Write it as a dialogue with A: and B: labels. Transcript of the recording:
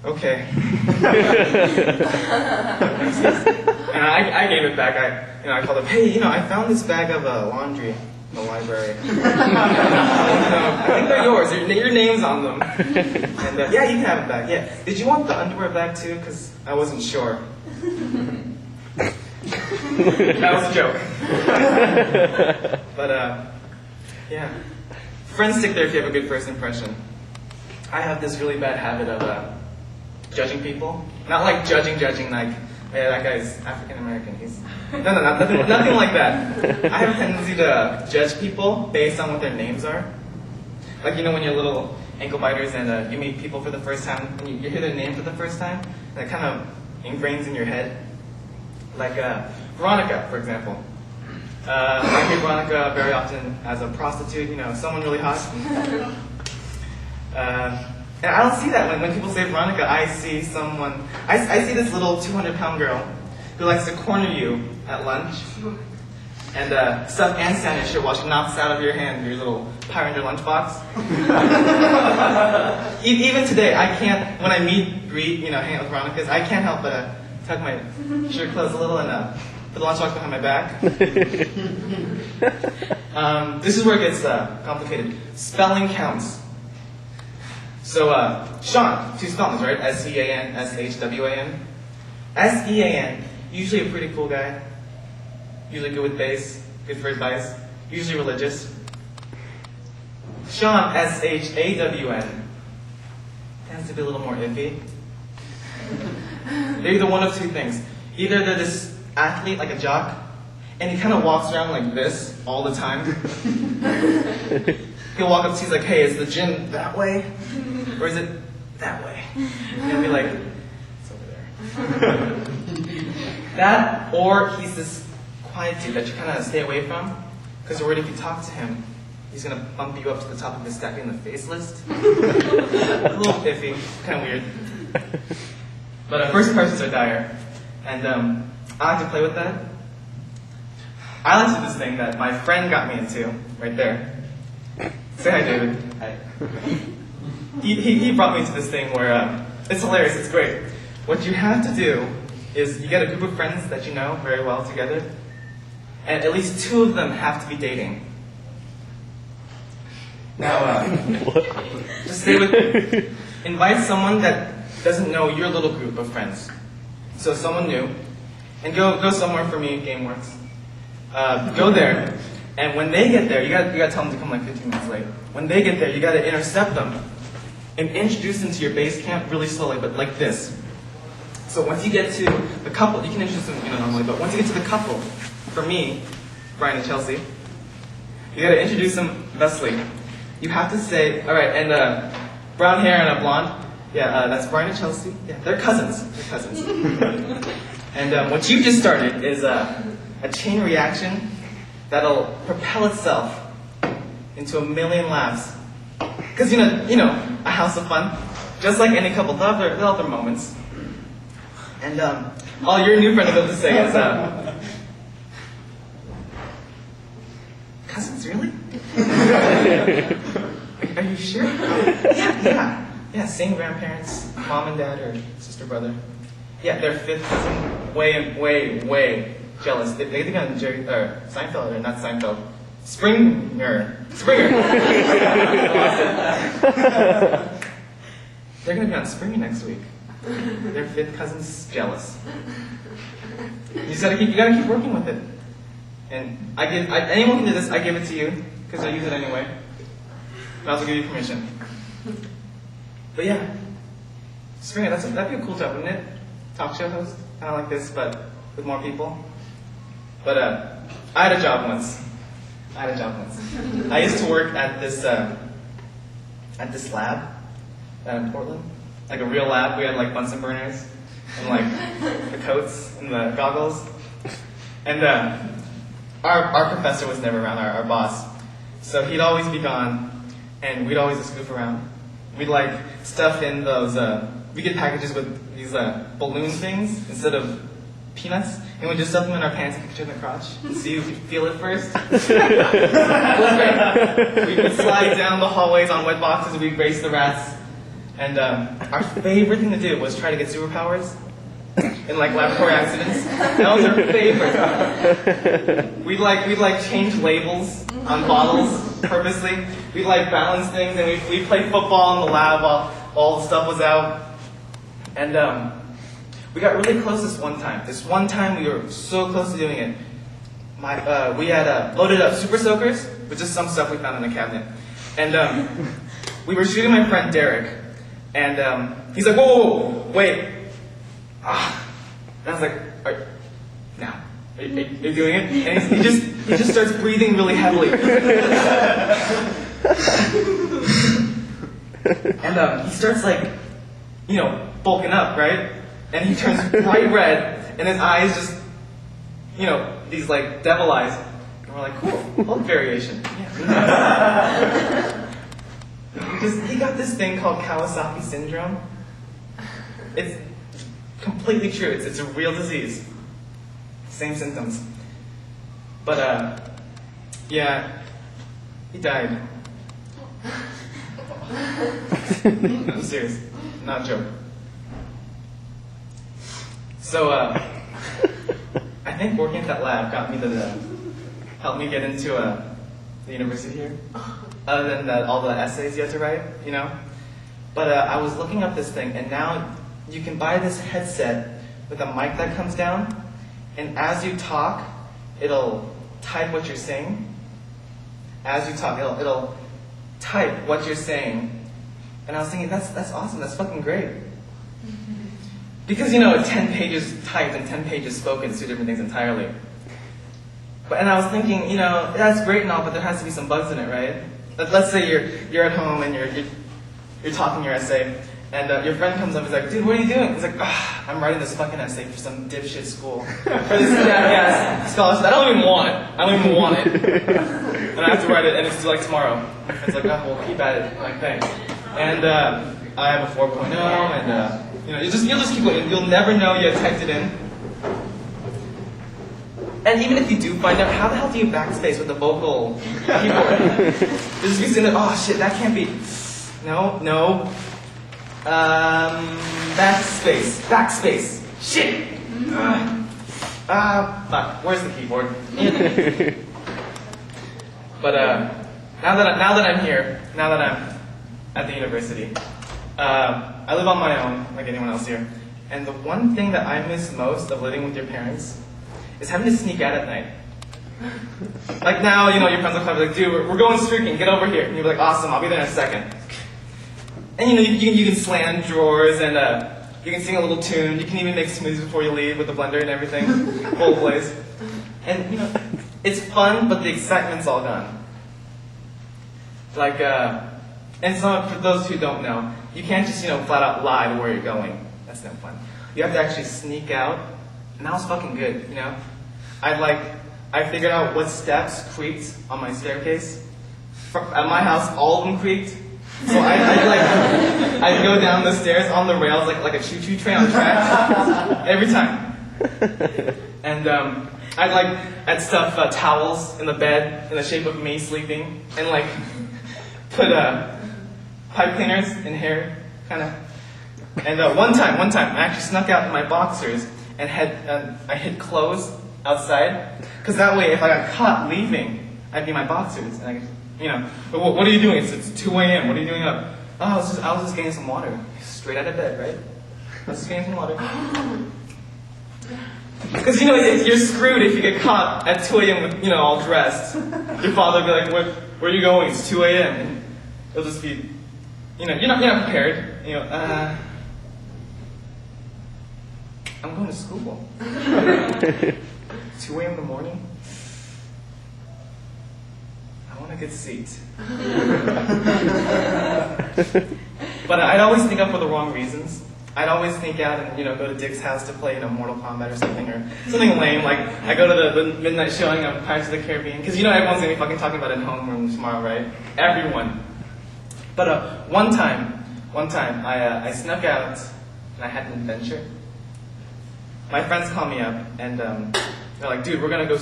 A: okay. And I gave it back. I called him, hey, I found this bag of laundry in the library. I think they're yours. Your name's on them. And yeah, you can have it back. Yeah. Did you want the underwear back too? Because I wasn't sure. That was a joke. But yeah. Friends stick there if you have a good first impression. I have this really bad habit of judging people. Not like judging like, yeah, that guy's African American. Nothing like that. I have a tendency to judge people based on what their names are. Like, when you're little ankle biters and you meet people for the first time, and you hear their name for the first time, and it kind of ingrains in your head. Like Veronica, for example. I hear Veronica very often as a prostitute, someone really hot. And I don't see that when people say Veronica. I see someone, I see this little 200-pound girl who likes to corner you at lunch and stuff and sandwich while she knocks out of your hand your little pie in your lunchbox. Even today, I can't, when I greet, hang out with Veronica's, I can't help but tuck my shirt close a little and put the lunchbox behind my back. This is where it gets complicated. Spelling counts. So, Chon, two spellings, right? S-E-A-N, S-H-W-A-N. S-E-A-N, usually a pretty cool guy. Usually good with bass, good for advice. Usually religious. Chon, S-H-A-W-N, tends to be a little more iffy. They're either one of two things. Either they're this athlete, like a jock, and he kind of walks around like this all the time. He'll walk up to you, he's like, hey, is the gym that way? Or is it that way? And he'll be like, it's over there. That, or he's this quiet dude that you kind of stay away from, because you're worried if you talk to him, he's going to bump you up to the top of his stack in the face list. A little iffy, kind of weird. But first impressions are dire. And I like to play with that. I like to do this thing that my friend got me into, right there. Say hi, David. Hi. He brought me into this thing where it's hilarious, it's great. What you have to do is you get a group of friends that you know very well together, and at least two of them have to be dating. Now, just stay with me. Invite someone that doesn't know your little group of friends. So someone new, and go somewhere. For me, GameWorks. Go there, and when they get there, you gotta tell them to come like 15 minutes late. When they get there, you gotta intercept them and introduce them to your base camp really slowly, but like this. So once you get to the couple, you can introduce them normally, but once you get to the couple, for me, Brian and Chelsea, you gotta introduce them thusly. You have to say, all right, and brown hair and a blonde. Yeah, that's Brian and Chelsea. Yeah, they're cousins. And what you just started is a chain reaction that'll propel itself into a million laughs. Because, a house of fun, just like any couple, they'll have their moments. And all your new friend will be able to say is, cousins, really? Are you sure? Yeah, same grandparents, mom and dad, or sister, brother. Yeah, their fifth cousin, way jealous. They think I'm Seinfeld, or not Seinfeld. Springer. They're going to be on Springer next week. Their fifth cousin's jealous. You gotta keep working with it. And anyone can do this. I give it to you because I use it anyway. I also give you permission. But yeah, Springer, that'd be a cool job, wouldn't it? Talk show host, kind of like this, but with more people. But I had a job once. I used to work at this lab in Portland, like a real lab. We had like Bunsen burners and like the coats and the goggles. And our professor was never around, our boss. So he'd always be gone, and we'd always just goof around. We'd like stuff in those, we get packages with these balloon things instead of peanuts, and we'd just stuff them in our pants and put it in the crotch and see if we could feel it first. It was great. We would slide down the hallways on wet boxes, we'd race the rats. And our favorite thing to do was try to get superpowers in like laboratory accidents. That was our favorite. We'd change labels on bottles purposely. We'd like balance things, and we'd play football in the lab while all the stuff was out. And we got really close this one time. This one time we were so close to doing it. We had loaded up super soakers with just some stuff we found in the cabinet. And we were shooting my friend Derek. And he's like, whoa, wait. And I was like, now, are you doing it? And he just starts breathing really heavily. And he starts bulking up, right? And he turns bright red, and his eyes just, these devil eyes. And we're like, cool, look variation. Yeah. He got this thing called Kawasaki syndrome. It's completely true. It's a real disease. Same symptoms. But, yeah, he died. No, I'm serious. Not a joke. So, I think working at that lab got me helped me get into the university here. Other than all the essays you had to write, But I was looking up this thing, and now you can buy this headset with a mic that comes down, and as you talk, it'll type what you're saying. As you talk, it'll type what you're saying. And I was thinking, that's awesome, that's fucking great. Because, 10 pages typed and 10 pages spoken is two different things entirely. And I was thinking, that's great and all, but there has to be some bugs in it, right? Let's say you're at home and you're talking your essay, and your friend comes up and is like, dude, what are you doing? He's like, I'm writing this fucking essay for some dipshit school. For this jackass scholarship. I don't even want it. And I have to write it, and it's due tomorrow. My friend's like, well, keep at it. I'm like, thanks. And I have a 4.0, and you'll just keep going. You'll never know you typed it in. And even if you do find out, how the hell do you backspace with the vocal keyboard? You'll just be sitting there, oh shit, that can't be. No. Backspace. Shit! Fuck, where's the keyboard? But now that I'm here, now that I'm at the university, I live on my own, like anyone else here. And the one thing that I miss most of living with your parents is having to sneak out at night. Like now, your friends will come like, dude, we're going streaking, get over here. And you're like, awesome, I'll be there in a second. And you can slam drawers, and you can sing a little tune. You can even make smoothies before you leave with the blender and everything, full place. And it's fun, but the excitement's all gone. And for those who don't know, you can't just flat out lie to where you're going. That's no fun. You have to actually sneak out, and that was fucking good. I figured out what steps creaked on my staircase. At my house, all of them creaked. So I'd go down the stairs on the rails like a choo-choo train on track every time. And I'd stuff towels in the bed in the shape of me sleeping, and put pipe cleaners in hair, kind of. And one time I actually snuck out in my boxers and I hid clothes outside, because that way if I got caught leaving, I'd be in my boxers, and but what are you doing? It's 2 a.m. What are you doing up? Oh, I was just getting some water. Straight out of bed, right? I was just getting some water. Because you're screwed if you get caught at 2 a.m. with all dressed. Your father will be like, where are you going? It's 2 a.m. And it'll just be, you're not prepared. I'm going to school. 2 a.m. in the morning. I want a good seat. But I'd always sneak up for the wrong reasons. I'd always sneak out and go to Dick's house to play Mortal Kombat or something lame. Like I go to the midnight showing of Pirates of the Caribbean, because everyone's gonna be fucking talking about it in homeroom tomorrow, right? Everyone. But one time I snuck out and I had an adventure. My friends call me up and they're like, dude, we're gonna go